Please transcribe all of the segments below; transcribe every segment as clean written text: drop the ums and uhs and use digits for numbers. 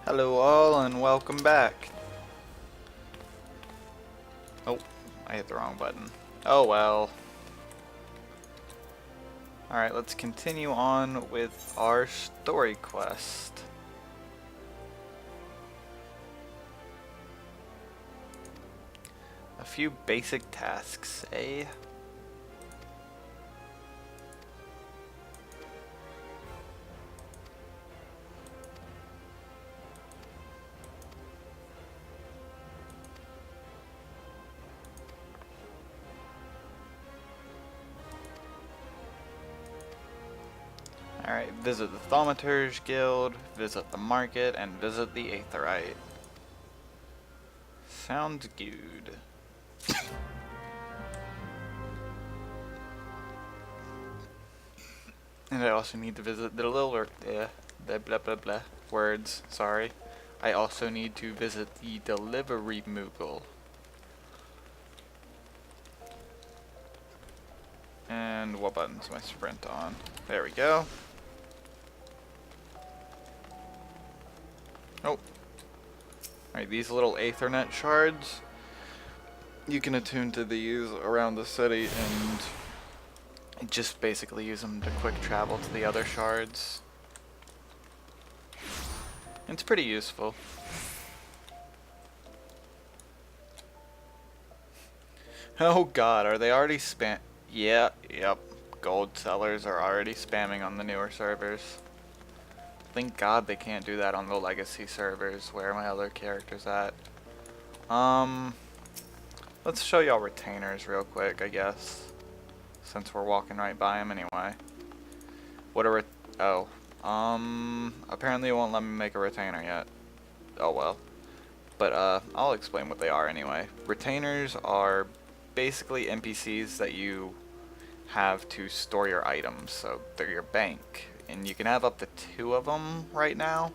Hello all and welcome back. Oh, I hit the wrong button. Oh well. Alright, let's continue on with our story quest. A few basic tasks, eh? Alright, visit the Thaumaturge Guild, visit the market, and visit the Aetherite. Sounds good. And I also need to visit the blah blah blah blah words, sorry. I also need to visit the Delivery Moogle. And what button's my sprint on? There we go. Oh. Alright, these little Aethernet shards, you can attune to these around the city and just basically use them to quick travel to the other shards. It's pretty useful. Oh god, are they already yep. Gold sellers are already spamming on the newer servers. Thank god they can't do that on the legacy servers where my other character's at. Let's show y'all retainers real quick, I guess. Since we're walking right by them anyway. What are apparently it won't let me make a retainer yet. Oh well. But I'll explain what they are anyway. Retainers are basically NPCs that you have to store your items, so they're your bank. And you can have up to 2 of them right now.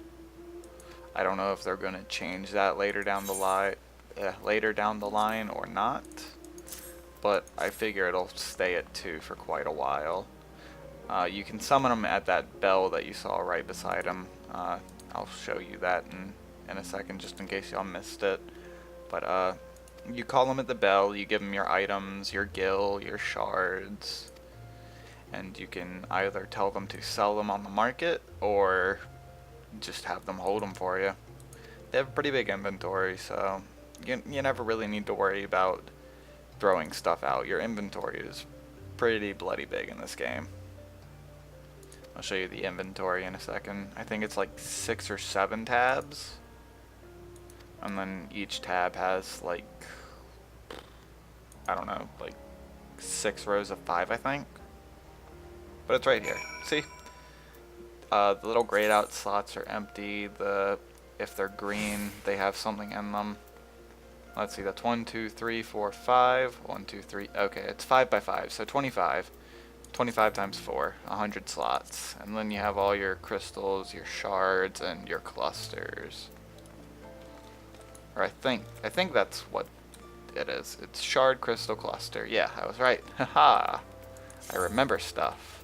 I don't know if they're going to change that later down the line or not. But I figure it'll stay at 2 for quite a while. You can summon them at that bell that you saw right beside him. I'll show you that in a second just in case y'all missed it. But you call them at the bell, you give them your items, your gil, your shards. And you can either tell them to sell them on the market or just have them hold them for you. They have a pretty big inventory, so you never really need to worry about throwing stuff out. Your inventory is pretty bloody big in this game. I'll show you the inventory in a second. I think it's like 6 or 7 tabs. And then each tab has like, I don't know, like 6 rows of 5, I think. But it's right here. See? The little grayed out slots are empty. If they're green, they have something in them. Let's see, that's 1, 2, 3, 4, 5. 1, 2, 3. Okay, it's 5 by 5, so 25. 25 times 4, 100 slots. And then you have all your crystals, your shards, and your clusters. Or I think that's what it is. It's shard, crystal, cluster. Yeah, I was right. Haha. I remember stuff.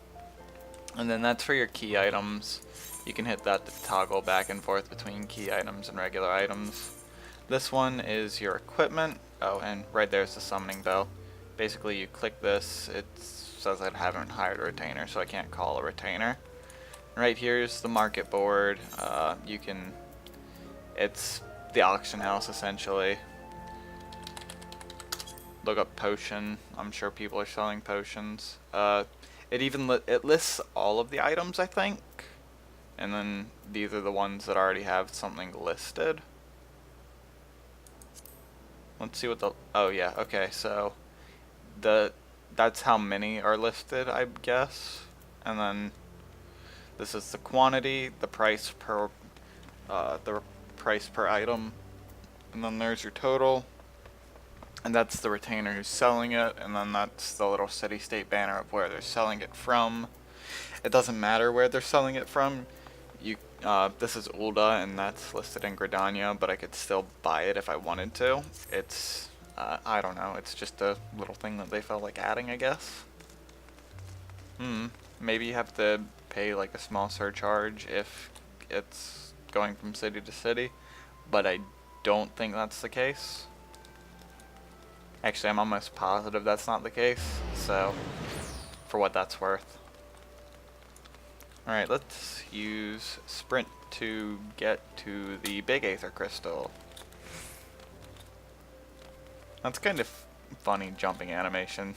And then that's for your key items. You can hit that to toggle back and forth between key items and regular items. This one is your equipment. Oh, and right there's the summoning bell. Basically, you click this, it says I haven't hired a retainer, so I can't call a retainer. And right here's the market board. It's the auction house essentially. Look up potion. I'm sure people are selling potions. It lists all of the items, I think. And then these are the ones that already have something listed. Let's see what oh yeah, okay, so that's how many are listed, I guess. And then this is the quantity, the price per item, and then there's your total. And that's the retainer who's selling it, and then that's the little city-state banner of where they're selling it from. It doesn't matter where they're selling it from. This is Ul'dah, and that's listed in Gridania, but I could still buy it if I wanted to. It's, I don't know, it's just a little thing that they felt like adding, I guess. Maybe you have to pay like a small surcharge if it's going from city to city, but I don't think that's the case. Actually, I'm almost positive that's not the case, so for what that's worth. Alright, let's use Sprint to get to the big Aether Crystal. That's kind of funny jumping animation.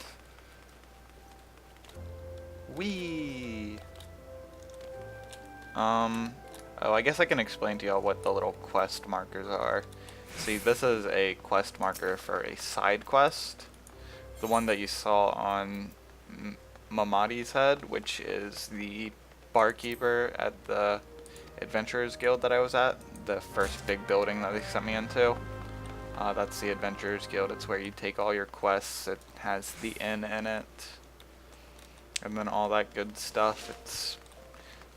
Whee! Oh, I guess I can explain to y'all what the little quest markers are. See, this is a quest marker for a side quest. The one that you saw on Mamadi's head, which is the barkeeper at the Adventurers Guild that I was at. The first big building that they sent me into. That's the Adventurers Guild. It's where you take all your quests. It has the inn in it. And then all that good stuff. It's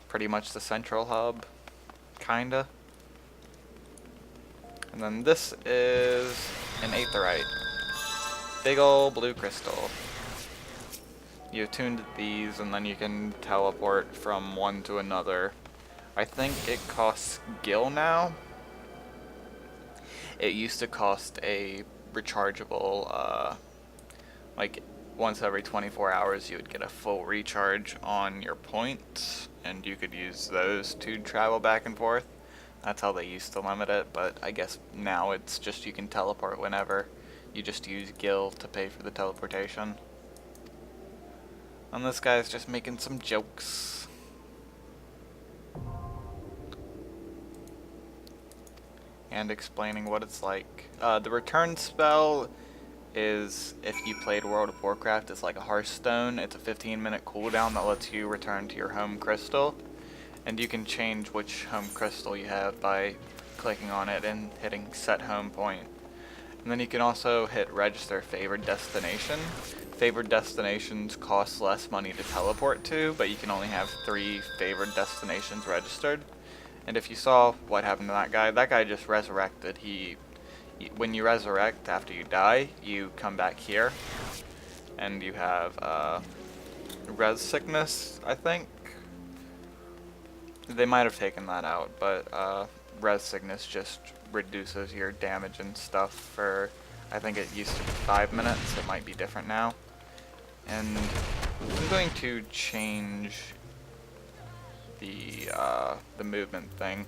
pretty much the central hub. Kinda. And then this is an aetherite. Big ol' blue crystal. You attuned these and then you can teleport from one to another. I think it costs gil now. It used to cost a rechargeable, like once every 24 hours you would get a full recharge on your points, and you could use those to travel back and forth. That's how they used to limit it, but I guess now it's just you can teleport whenever. You just use gil to pay for the teleportation. And this guy's just making some jokes. And explaining what it's like. The return spell is, if you played World of Warcraft, it's like a Hearthstone. It's a 15-minute cooldown that lets you return to your home crystal. And you can change which home crystal you have by clicking on it and hitting set home point. And then you can also hit register favored destination. Favored destinations cost less money to teleport to, but you can only have 3 favored destinations registered. And if you saw what happened to that guy just resurrected. When you resurrect after you die, you come back here, and you have res sickness, I think. They might have taken that out, but res sickness just reduces your damage and stuff for, I think it used to be 5 minutes, it might be different now. And I'm going to change the movement thing.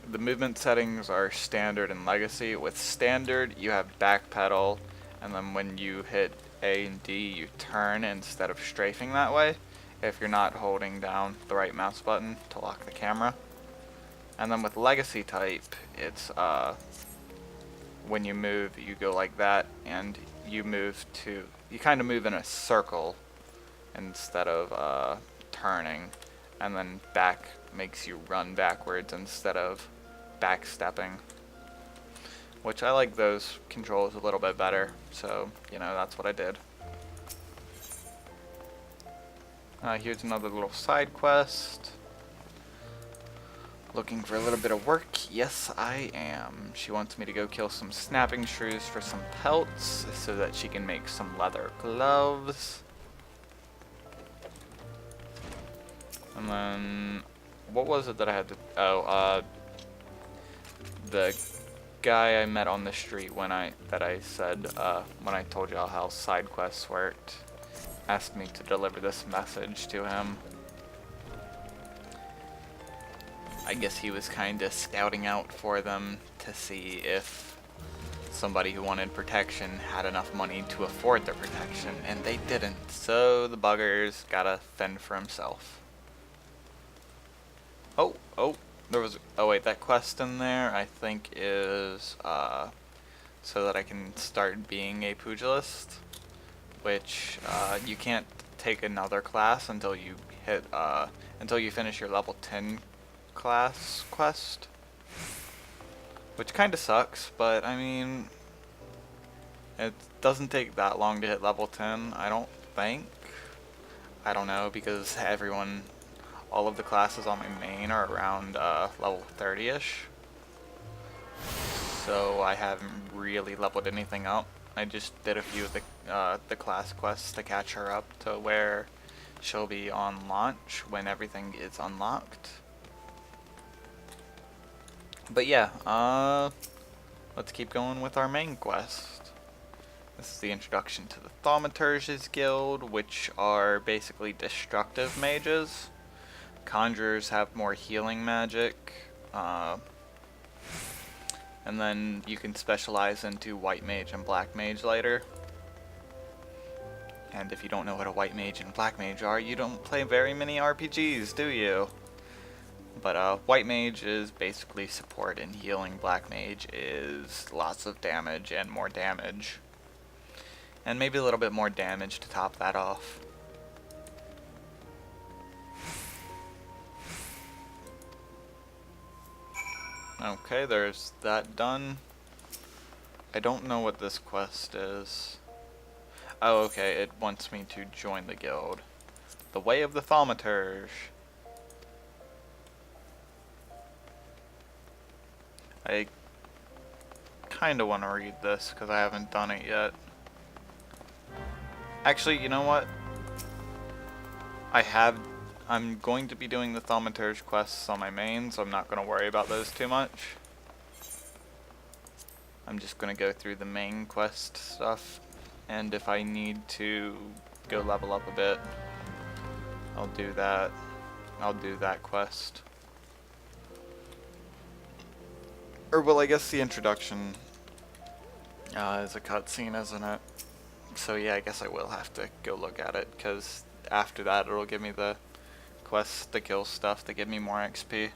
The movement settings are standard and legacy. With standard, you have backpedal, and then when you hit A and D, you turn instead of strafing that way, if you're not holding down the right mouse button to lock the camera. And then with legacy type, it's when you move, you go like that, and you kind of move in a circle instead of turning, and then back makes you run backwards instead of backstepping, which I like those controls a little bit better, so you know, that's what I did. Here's another little side quest. Looking for a little bit of work? Yes, I am. She wants me to go kill some snapping shrews for some pelts so that she can make some leather gloves. And then, what was it that I had to, the guy I met on the street when I told y'all how side quests worked, asked me to deliver this message to him. I guess he was kinda scouting out for them to see if somebody who wanted protection had enough money to afford their protection, and they didn't, so the bugger's gotta fend for himself. Oh wait, that quest in there I think is so that I can start being a pugilist, which you can't take another class until you finish your level 10 class quest, which kinda sucks, but I mean, it doesn't take that long to hit level 10, I don't think. I don't know, because all of the classes on my main are around level 30-ish. So I haven't really leveled anything up. I just did a few of the class quests to catch her up to where she'll be on launch when everything is unlocked. But yeah, let's keep going with our main quest. This is the introduction to the Thaumaturge's Guild, which are basically destructive mages. Conjurers have more healing magic, and then you can specialize into white mage and black mage later. And if you don't know what a white mage and black mage are, you don't play very many RPGs, do you? But white mage is basically support and healing. Black mage is lots of damage and more damage. And maybe a little bit more damage to top that off. Okay, there's that done. I don't know what this quest is. Oh, okay, it wants me to join the guild. The Way of the Thaumaturge. I kinda want to read this because I haven't done it yet. Actually, you know what? I'm going to be doing the Thaumaturge quests on my main, so I'm not going to worry about those too much. I'm just going to go through the main quest stuff, and if I need to go level up a bit, I'll do that. I'll do that quest. Or, well, I guess the introduction is a cutscene, isn't it? So yeah, I guess I will have to go look at it, because after that it'll give me the quests to kill stuff to give me more XP.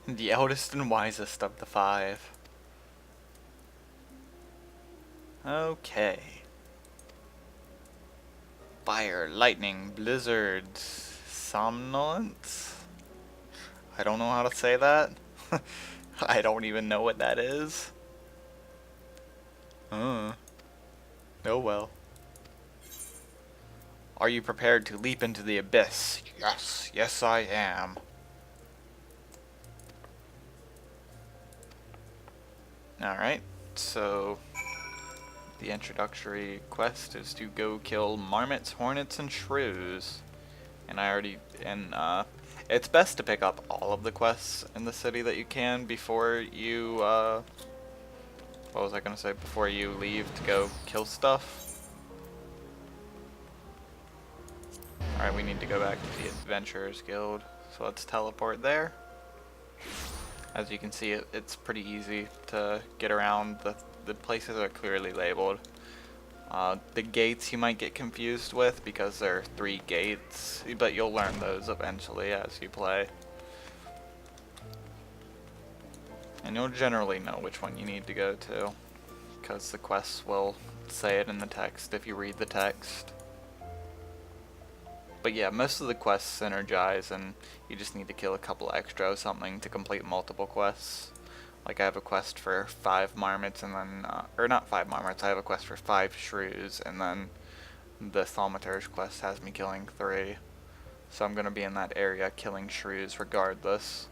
The eldest and wisest of the five. Okay. Fire, lightning, blizzards, somnolence? I don't know how to say that. I don't even know what that is. Oh well. Are you prepared to leap into the abyss? Yes, yes I am. Alright, so the introductory quest is to go kill marmots, hornets, and shrews. And it's best to pick up all of the quests in the city that you can before you, what was I gonna say, before you leave to go kill stuff. Alright, we need to go back to the Adventurers Guild, so let's teleport there. As you can see, it's pretty easy to get around. The places are clearly labeled. The gates you might get confused with because there are 3 gates, but you'll learn those eventually as you play. And you'll generally know which one you need to go to, because the quests will say it in the text if you read the text. But yeah, most of the quests synergize, and you just need to kill a couple extra or something to complete multiple quests. Like I have a quest for 5 marmots, and then, or not 5 marmots, I have a quest for 5 shrews, and then the Thaumaturge quest has me killing 3. So I'm gonna be in that area killing shrews regardless.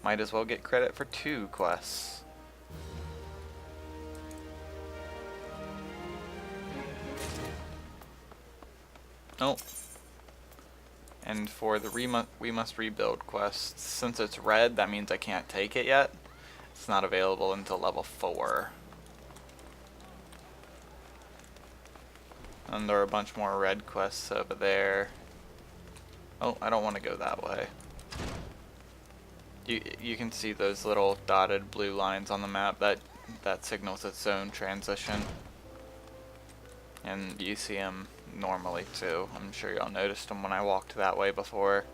Might as well get credit for 2 quests. Oh. And for the we must rebuild quest, since it's red, that means I can't take it yet. It's not available until level 4. And there are a bunch more red quests over there. Oh, I don't want to go that way. You can see those little dotted blue lines on the map, that signals its zone transition. And you see them normally too. I'm sure y'all noticed them when I walked that way before.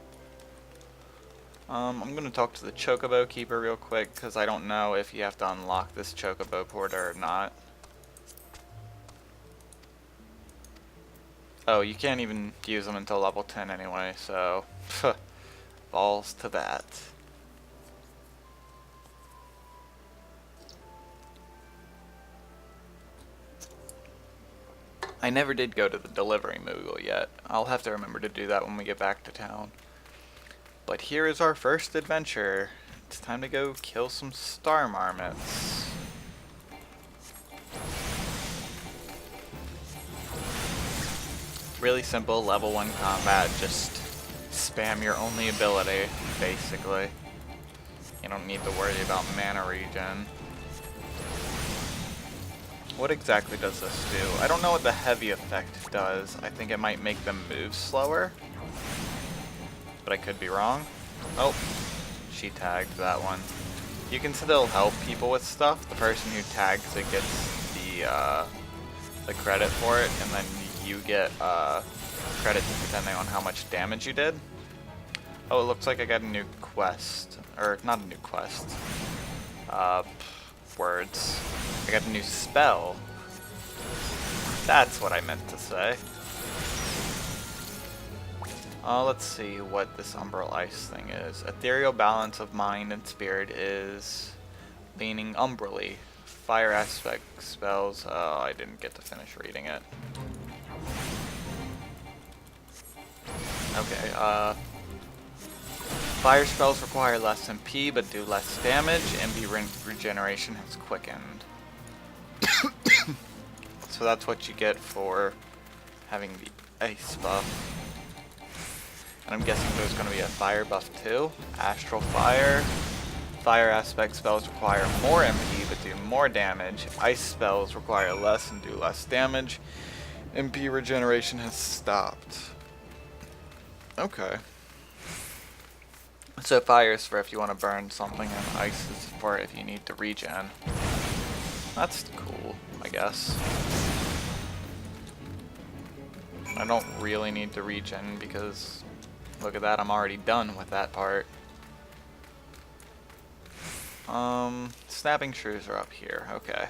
I'm gonna talk to the Chocobo Keeper real quick, because I don't know if you have to unlock this Chocobo Porter or not. Oh, you can't even use them until level 10 anyway, so balls to that. I never did go to the delivery Moogle yet. I'll have to remember to do that when we get back to town. But here is our first adventure. It's time to go kill some star marmots. Really simple level 1 combat, just spam your only ability, basically. You don't need to worry about mana regen. What exactly does this do? I don't know what the heavy effect does. I think it might make them move slower. But I could be wrong. Oh, she tagged that one. You can still help people with stuff. The person who tags it gets the credit for it, and then you get credits depending on how much damage you did. Oh, it looks like I got a new quest. Or, not a new quest. Words. I got a new spell. That's what I meant to say. Let's see what this umbral ice thing is. Ethereal balance of mind and spirit is leaning umbrally. Fire aspect spells. Oh, I didn't get to finish reading it. Okay, fire spells require less MP but do less damage. MP regeneration has quickened. So that's what you get for having the ice buff. And I'm guessing there's going to be a fire buff too. Astral fire. Fire aspect spells require more MP but do more damage. Ice spells require less and do less damage. MP regeneration has stopped. Okay. So fire is for if you want to burn something, and ice is for if you need to regen. That's cool, I guess. I don't really need to regen because, look at that, I'm already done with that part. Snapping shrews are up here, okay.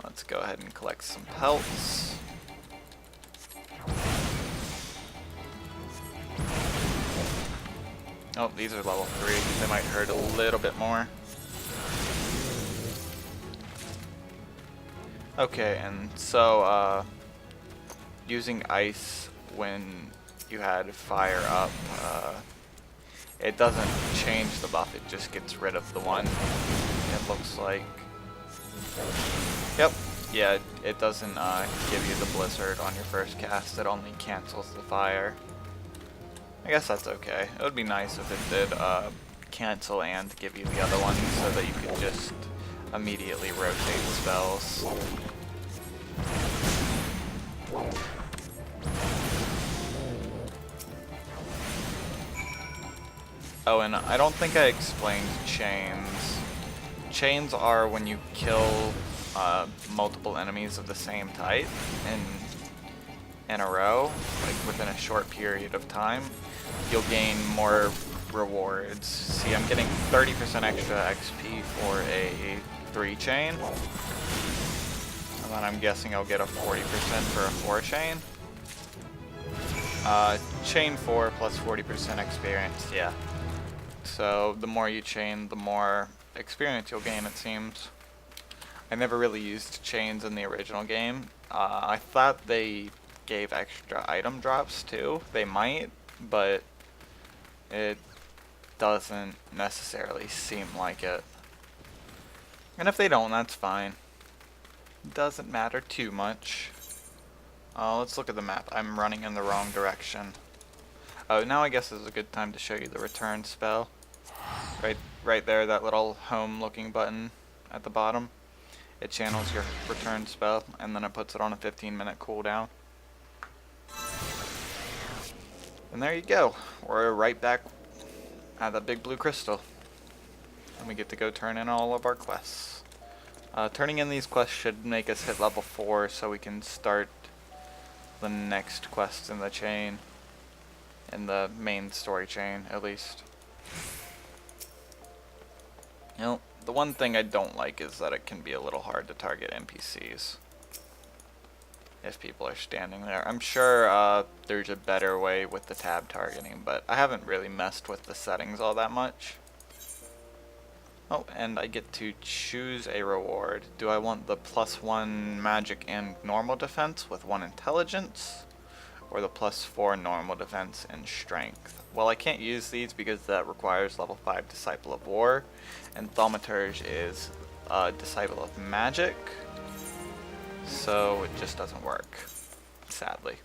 Let's go ahead and collect some pelts. Oh, these are level 3. They might hurt a little bit more. Okay, and so, using ice when you had fire up, it doesn't change the buff, it just gets rid of the one. It looks like... Yep, yeah, it doesn't give you the blizzard on your first cast, it only cancels the fire. I guess that's okay. It would be nice if it did cancel and give you the other one so that you could just immediately rotate spells. Oh, and I don't think I explained chains. Chains are when you kill multiple enemies of the same type in a row, like within a short period of time. You'll gain more rewards. See, I'm getting 30% extra XP for a 3 chain. And then I'm guessing I'll get a 40% for a 4 chain. Chain 4 plus 40% experience, yeah. So the more you chain, the more experience you'll gain, it seems. I never really used chains in the original game. I thought they gave extra item drops too. They might, but it doesn't necessarily seem like it. And if they don't, that's fine. It doesn't matter too much. Let's look at the map. I'm running in the wrong direction. Oh, now I guess is a good time to show you the return spell. Right there, that little home looking button at the bottom. It channels your return spell, and then it puts it on a 15-minute cooldown. And there you go. We're right back at the big blue crystal. And we get to go turn in all of our quests. Turning in these quests should make us hit level 4 so we can start the next quest in the chain. In the main story chain, at least. You know, the one thing I don't like is that it can be a little hard to target NPCs. If people are standing there. I'm sure there's a better way with the tab targeting, but I haven't really messed with the settings all that much. Oh, and I get to choose a reward. Do I want the +1 magic and normal defense with 1 intelligence? or the +4 normal defense and strength. Well, I can't use these because that requires level 5 Disciple of War, and Thaumaturge is Disciple of Magic, so it just doesn't work, sadly.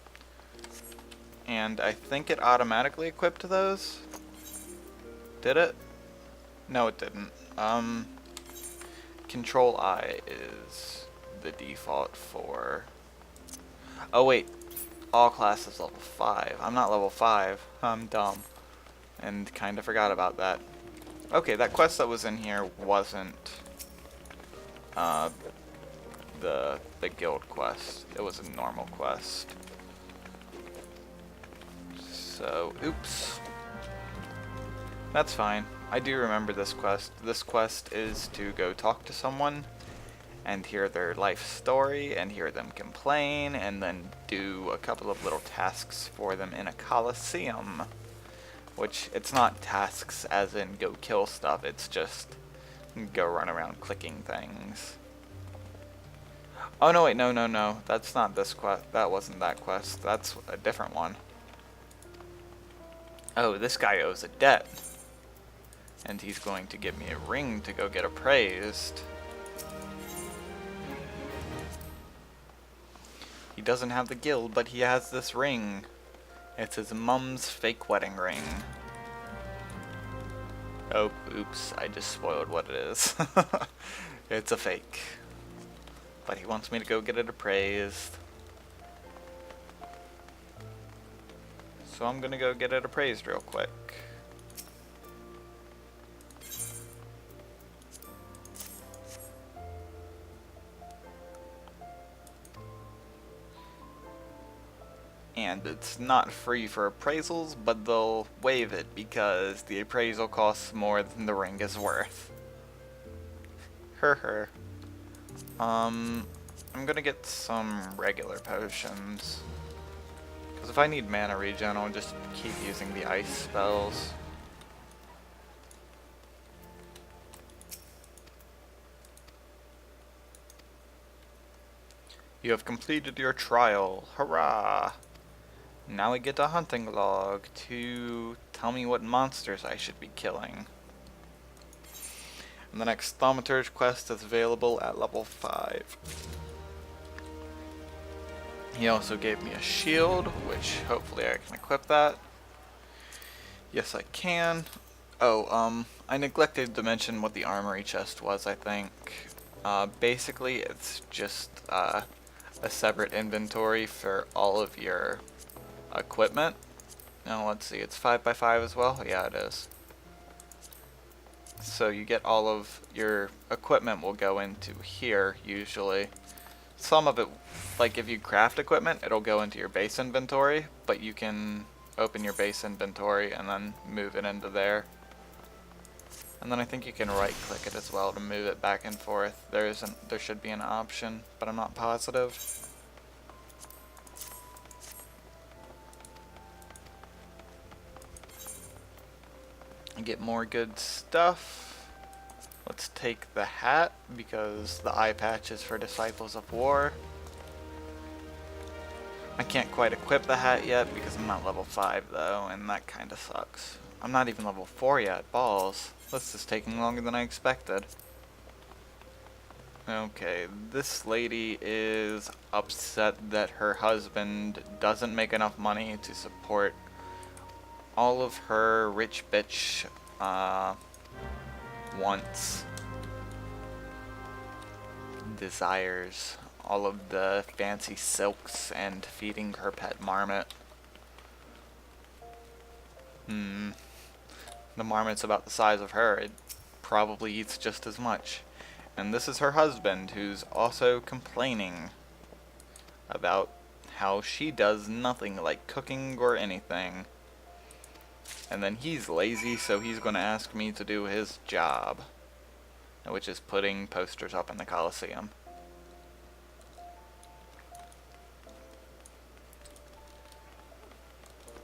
And I think it automatically equipped those. Did it? No, it didn't. Control I is the default for... Oh wait, all classes level 5. I'm not level 5. I'm dumb. And kinda forgot about that. Okay, that quest that was in here wasn't the guild quest. It was a normal quest. So, oops. That's fine. I do remember this quest. This quest is to go talk to someone and hear their life story and hear them complain and then do a couple of little tasks for them in a coliseum. Which, it's not tasks as in go kill stuff, it's just go run around clicking things. Oh no, wait, no. That's not this quest. That wasn't that quest. That's a different one. Oh, this guy owes a debt. And he's going to give me a ring to go get appraised. He doesn't have the guild, but he has this ring. It's his mum's fake wedding ring. Oh, oops, I just spoiled what it is. It's a fake. But he wants me to go get it appraised. So I'm gonna go get it appraised real quick. And it's not free for appraisals, but they'll waive it because the appraisal costs more than the ring is worth. I'm gonna get some regular potions. Because if I need mana regen, I'll just keep using the ice spells. You have completed your trial. Hurrah! Now we get a hunting log to tell me what monsters I should be killing. And the next Thaumaturge quest is available at level 5. He also gave me a shield, which hopefully I can equip that. Yes, I can. Oh, I neglected to mention what the armory chest was, I think. Basically, it's just a separate inventory for all of your equipment. Now let's see, it's 5x5 as well? Yeah, it is. So you get all of your equipment will go into here, usually. Some of it, like if you craft equipment, it'll go into your base inventory, but you can open your base inventory and then move it into there. And then I think you can right click it as well to move it back and forth. There should be an option, but I'm not positive. Get more good stuff. Let's take the hat because the eye patch is for Disciples of War. I can't quite equip the hat yet because I'm not level 5 though, and that kinda sucks. I'm not even level 4 yet, balls. This is taking longer than I expected. Okay, this lady is upset that her husband doesn't make enough money to support all of her rich bitch wants, desires, all of the fancy silks and feeding her pet marmot. The marmot's about the size of her. It probably eats just as much. And this is her husband who's also complaining about how she does nothing like cooking or anything. And then he's lazy, so he's going to ask me to do his job, which is putting posters up in the Coliseum.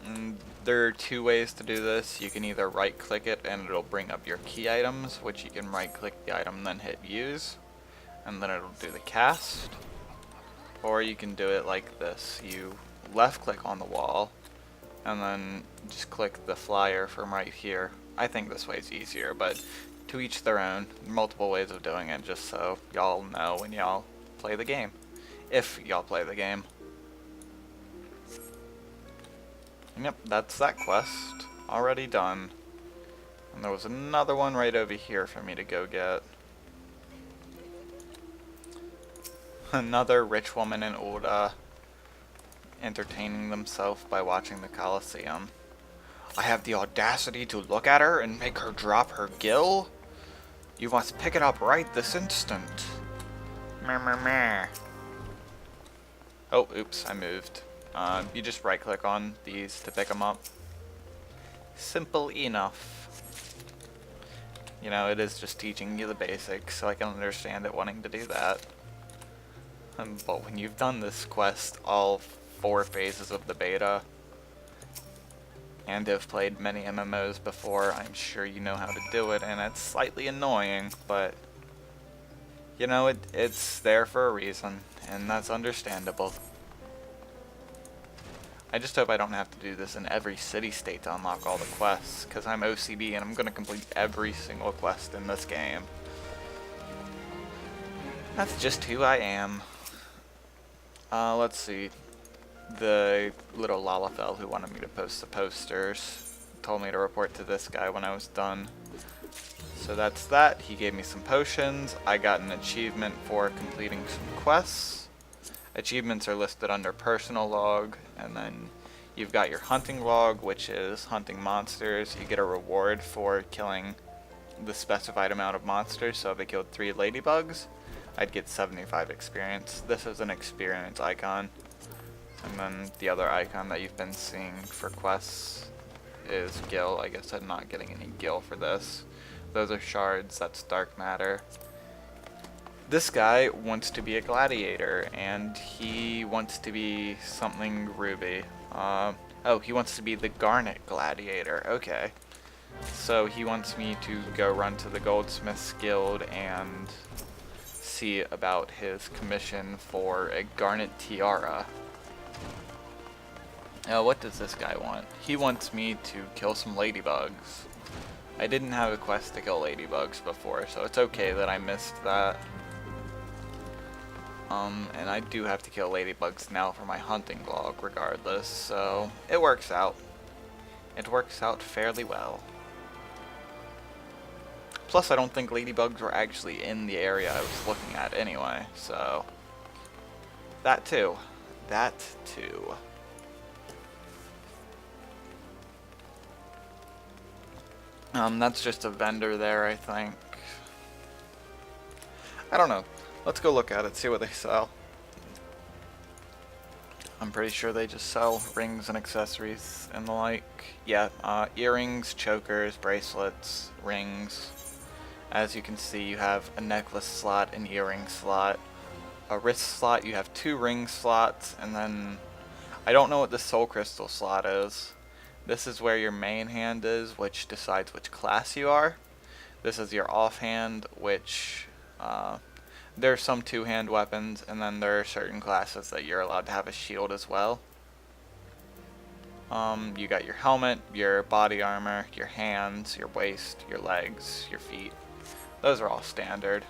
And there are two ways to do this. You can either right click it and it'll bring up your key items, which you can right click the item and then hit use, and then it'll do the cast. Or you can do it like this. You left click on the wall, and then just click the flyer from right here. I think this way is easier, but to each their own. Multiple ways of doing it, just so y'all know when y'all play the game. If y'all play the game. Yep, that's that quest. Already done. And there was another one right over here for me to go get. Another rich woman in Ul'dah entertaining themselves by watching the Colosseum. I have the audacity to look at her and make her drop her gill? You must pick it up right this instant. Meh, meh, meh. Oh, oops, I moved. You just right click on these to pick them up. Simple enough. You know, it is just teaching you the basics, so I can understand it wanting to do that. But when you've done this quest, all 4 phases of the beta, and have played many MMOs before, I'm sure you know how to do it, and it's slightly annoying, but you know, it's there for a reason, and that's understandable. I just hope I don't have to do this in every city-state to unlock all the quests, because I'm OCD and I'm going to complete every single quest in this game. That's just who I am. Let's see. The little Lalafell who wanted me to post the posters told me to report to this guy when I was done. So that's that. He gave me some potions. I got an achievement for completing some quests. Achievements are listed under personal log, and then you've got your hunting log, which is hunting monsters. You get a reward for killing the specified amount of monsters. So if I killed 3 ladybugs, I'd get 75 experience. This is an experience icon. And then the other icon that you've been seeing for quests is gil. I guess I'm not getting any gil for this. Those are shards, that's dark matter. This guy wants to be a gladiator, and he wants to be something ruby. Oh, he wants to be the Garnet Gladiator, okay. So he wants me to go run to the Goldsmiths Guild and see about his commission for a Garnet Tiara. What does this guy want? He wants me to kill some ladybugs. I didn't have a quest to kill ladybugs before, so it's okay that I missed that. And I do have to kill ladybugs now for my hunting log regardless, so it works out. It works out fairly well. Plus, I don't think ladybugs were actually in the area I was looking at anyway, so that too. That too. That's just a vendor there, I think. I don't know. Let's go look at it, see what they sell. I'm pretty sure they just sell rings and accessories and the like. Yeah, earrings, chokers, bracelets, rings. As you can see, you have a necklace slot, an earring slot, a wrist slot, you have 2 ring slots, and then I don't know what the soul crystal slot is. This is where your main hand is, which decides which class you are. This is your offhand, which there are some 2-hand weapons, and then there are certain classes that you're allowed to have a shield as well. You got your helmet, your body armor, your hands, your waist, your legs, your feet. Those are all standard.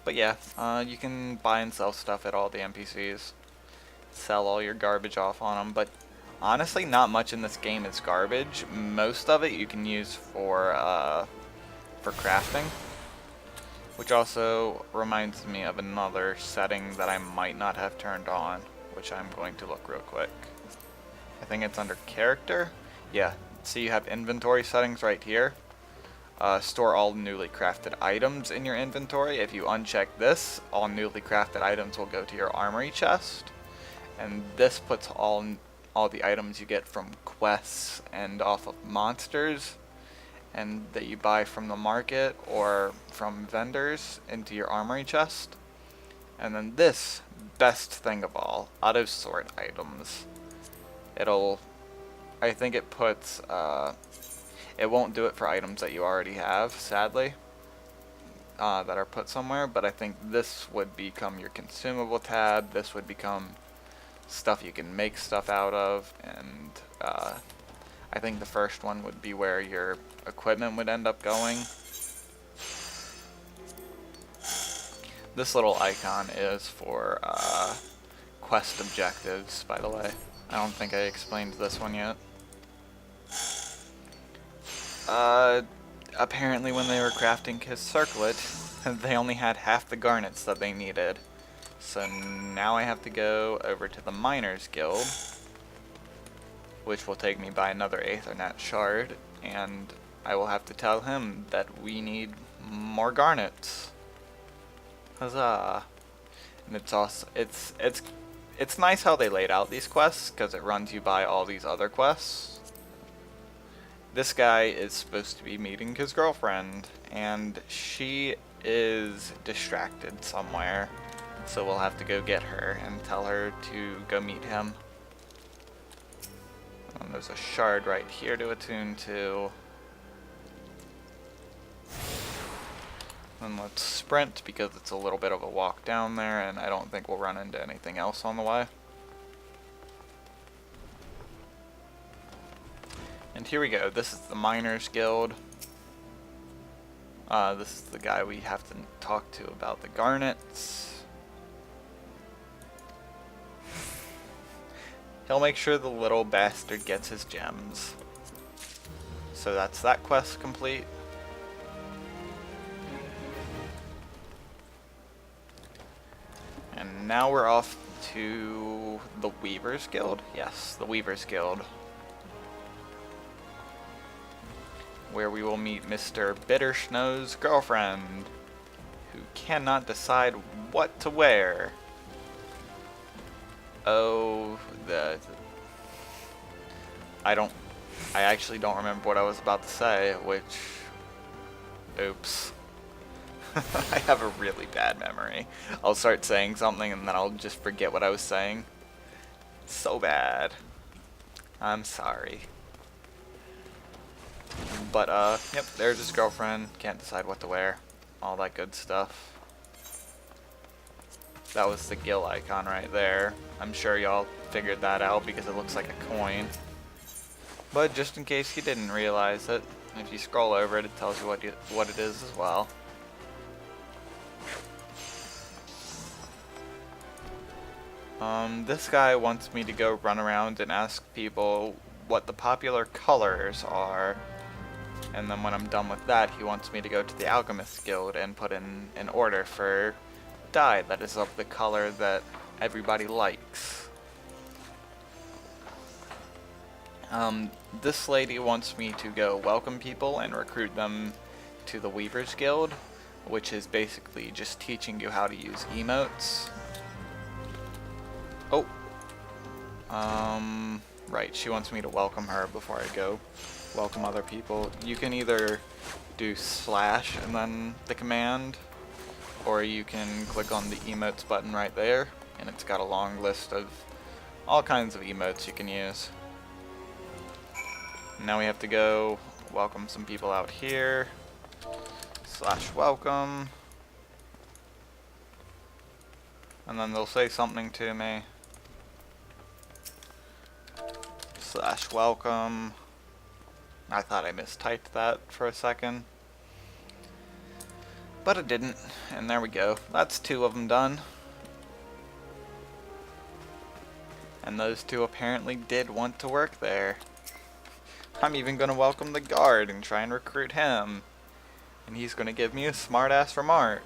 But yeah, you can buy and sell stuff at all the NPCs. Sell all your garbage off on them, but honestly, not much in this game is garbage. Most of it you can use for crafting. Which also reminds me of another setting that I might not have turned on, which I'm going to look real quick. I think it's under character. Yeah, see you have inventory settings right here. Store all newly crafted items in your inventory. If you uncheck this, all newly crafted items will go to your armory chest. And this puts all the items you get from quests and off of monsters and that you buy from the market or from vendors into your armory chest. And then this, best thing of all, auto sort items. I think it puts, it won't do it for items that you already have, sadly, that are put somewhere, but I think this would become your consumable tab, this would become stuff you can make stuff out of, and I think the first one would be where your equipment would end up going. This little icon is for quest objectives, by the way. I don't think I explained this one yet. Apparently when they were crafting his circlet, they only had half the garnets that they needed. So now I have to go over to the Miners Guild, which will take me by another Aethernet shard, and I will have to tell him that we need more garnets. Huzzah! And it's also it's nice how they laid out these quests, because it runs you by all these other quests. This guy is supposed to be meeting his girlfriend, and she is distracted somewhere, so we'll have to go get her and tell her to go meet him. And there's a shard right here to attune to. And let's sprint, because it's a little bit of a walk down there, and I don't think we'll run into anything else on the way. And here we go. This is the Miners Guild. This is the guy we have to talk to about the garnets. He'll make sure the little bastard gets his gems. So that's that quest complete. And now we're off to the Weavers Guild. Yes, the Weavers Guild. Where we will meet Mr. Bittersnow's girlfriend, who cannot decide what to wear. Oh, I actually don't remember what I was about to say, which, oops. I have a really bad memory. I'll start saying something and then I'll just forget what I was saying. So bad. I'm sorry. But, yep, there's his girlfriend. Can't decide what to wear. All that good stuff. That was the gill icon right there. I'm sure y'all figured that out because it looks like a coin. But just in case you didn't realize it, if you scroll over it, it tells you what it is as well. This guy wants me to go run around and ask people what the popular colors are. And then when I'm done with that, he wants me to go to the Alchemist Guild and put in an order for dye that is of the color that everybody likes. This lady wants me to go welcome people and recruit them to the Weavers Guild, which is basically just teaching you how to use emotes. Oh. Right, she wants me to welcome her before I go welcome other people. You can either do slash and then the command, or you can click on the emotes button right there, and it's got a long list of all kinds of emotes you can use. Now we have to go welcome some people out here. Slash welcome. And then they'll say something to me. Slash welcome. I thought I mistyped that for a second. But it didn't. And there we go. That's 2 of them done. And those 2 apparently did want to work there. I'm even going to welcome the guard and try and recruit him. And he's going to give me a smart-ass remark.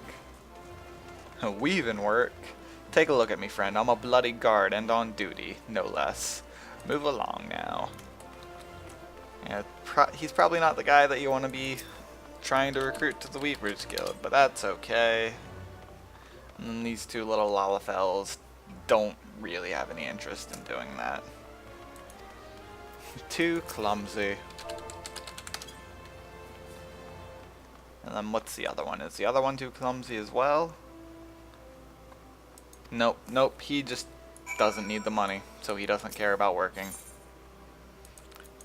Weaving work? Take a look at me, friend. I'm a bloody guard and on duty, no less. Move along now. Yeah, he's probably not the guy that you want to be trying to recruit to the Weavers Guild, but that's okay. And then these 2 little Lalafels don't really have any interest in doing that. Too clumsy. And then what's the other one? Is the other one too clumsy as well? Nope, nope, he just doesn't need the money, so he doesn't care about working.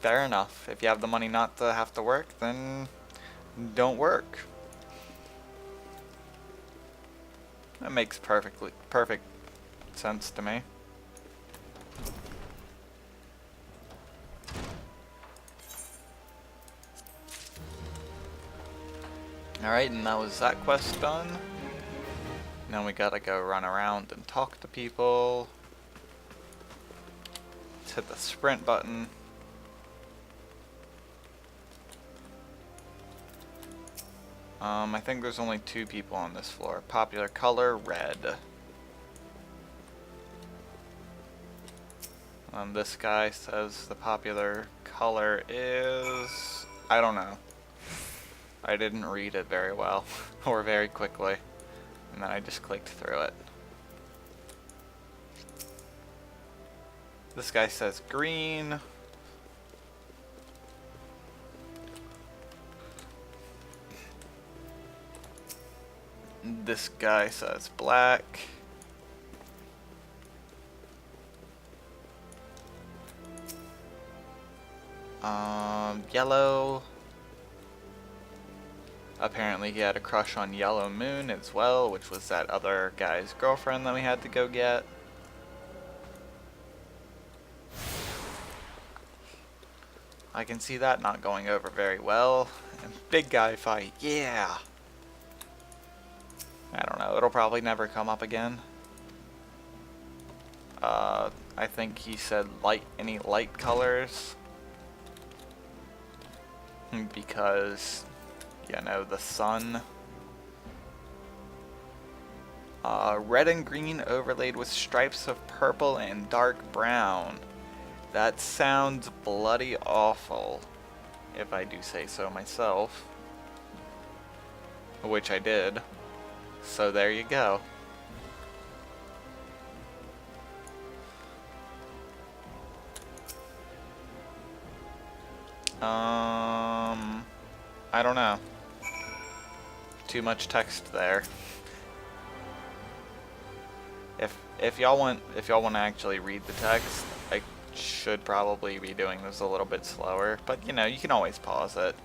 Fair enough. If you have the money not to have to work, then don't work. That makes perfect sense to me. Alright, and that was that quest done. Now we gotta go run around and talk to people. Let's hit the sprint button. I think there's only 2 people on this floor. Popular color, red. This guy says the popular color is... I don't know. I didn't read it very well, or very quickly. And then I just clicked through it. This guy says green. This guy says black. Yellow. Apparently he had a crush on Yellow Moon as well, which was that other guy's girlfriend that we had to go get. I can see that not going over very well. And big guy fight, yeah! I don't know, it'll probably never come up again. I think he said any light colors. Because, you know, the sun. Red and green overlaid with stripes of purple and dark brown. That sounds bloody awful, if I do say so myself. Which I did. So there you go. I don't know. Too much text there. If y'all want to actually read the text, I should probably be doing this a little bit slower, but you know, you can always pause it.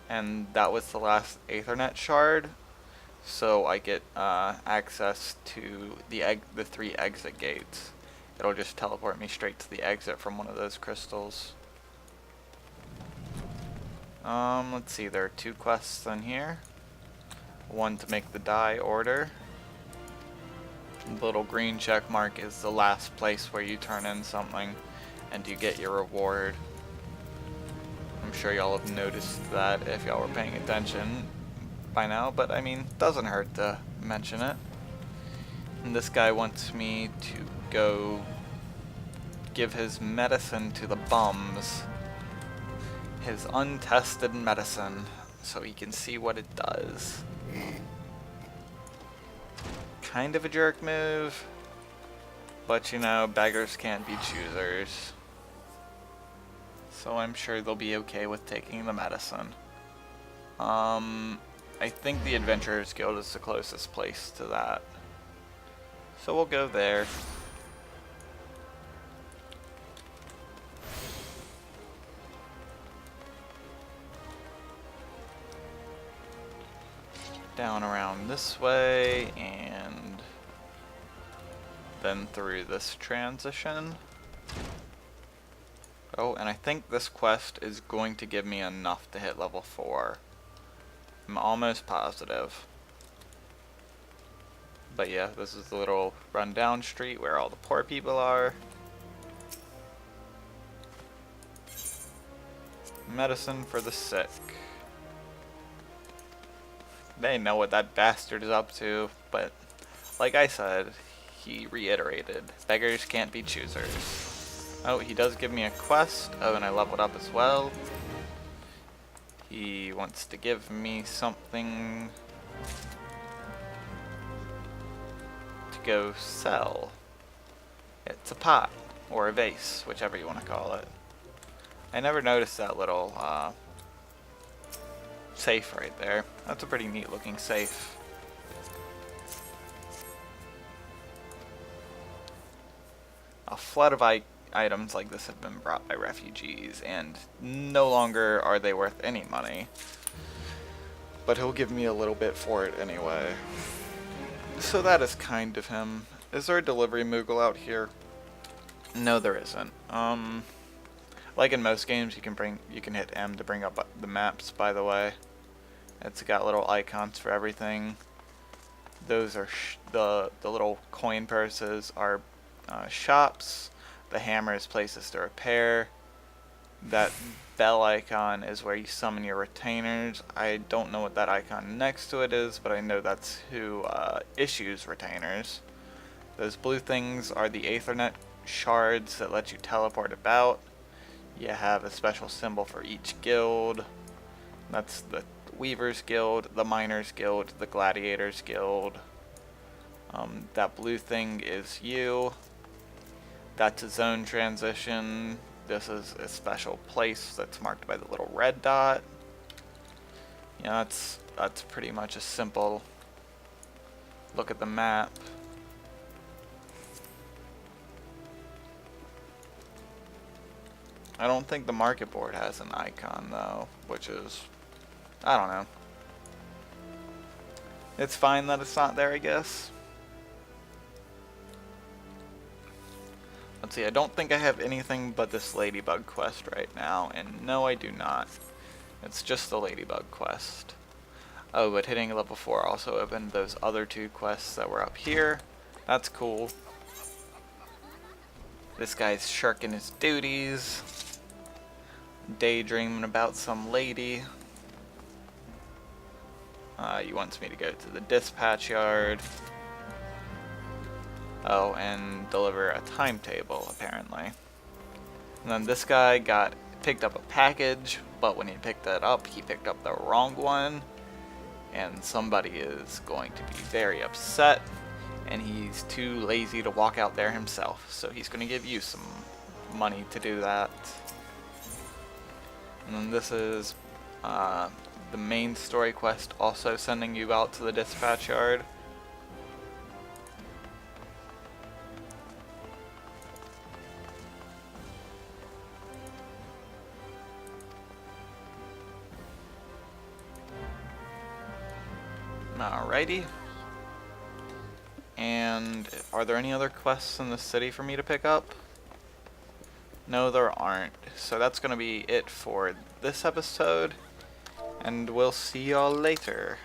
And that was the last Aethernet shard, so I get access to the 3 exit gates. It'll just teleport me straight to the exit from one of those crystals. Let's see, there are 2 quests in here. One to make the die order. The little green check mark is the last place where you turn in something and you get your reward. I'm sure y'all have noticed that if y'all were paying attention by now, but I mean, doesn't hurt to mention it. And this guy wants me to go give his medicine to the bums. His untested medicine, so he can see what it does. Kind of a jerk move, but you know, beggars can't be choosers. So I'm sure they'll be okay with taking the medicine. I think the Adventurers Guild is the closest place to that. So we'll go there. Down around this way, and then through this transition. Oh, and I think this quest is going to give me enough to hit level 4. I'm almost positive. But yeah, this is the little rundown street where all the poor people are. Medicine for the sick. They know what that bastard is up to, but like I said, he reiterated, beggars can't be choosers. Oh, he does give me a quest. Oh, and I leveled up as well. He wants to give me something to go sell. It's a pot, or a vase, whichever you want to call it. I never noticed that little safe right there. That's a pretty neat looking safe. A flood of items like this have been brought by refugees, and no longer are they worth any money. But he'll give me a little bit for it anyway. So that is kind of him. Is there a delivery Moogle out here? No, there isn't. Like in most games, you can hit M to bring up the maps, by the way. It's got little icons for everything. Those are the little coin purses are shops. The hammer is places to repair. That bell icon is where you summon your retainers. I don't know what that icon next to it is, but I know that's who issues retainers. Those blue things are the Aethernet shards that let you teleport about. You have a special symbol for each guild. That's the Weaver's Guild, the Miners Guild, the Gladiators Guild. That blue thing is you. That's a zone transition. This is a special place that's marked by the little red dot. Yeah, that's pretty much a simple look at the map. I don't think the market board has an icon though, which is, I don't know. It's fine that it's not there, I guess. Let's see, I don't think I have anything but this ladybug quest right now, and no, I do not. It's just the ladybug quest. Oh, but hitting level 4 also opened those other 2 quests that were up here. That's cool. This guy's shirking his duties, daydreaming about some lady. He wants me to go to the dispatch yard. Oh, and deliver a timetable, apparently. And then this guy picked up a package, but when he picked that up, he picked up the wrong one. And somebody is going to be very upset, and he's too lazy to walk out there himself. So he's going to give you some money to do that. And then this is the main story quest, also sending you out to the dispatch yard. Alrighty. And are there any other quests in the city for me to pick up? No, there aren't. So that's going to be it for this episode. And we'll see y'all later.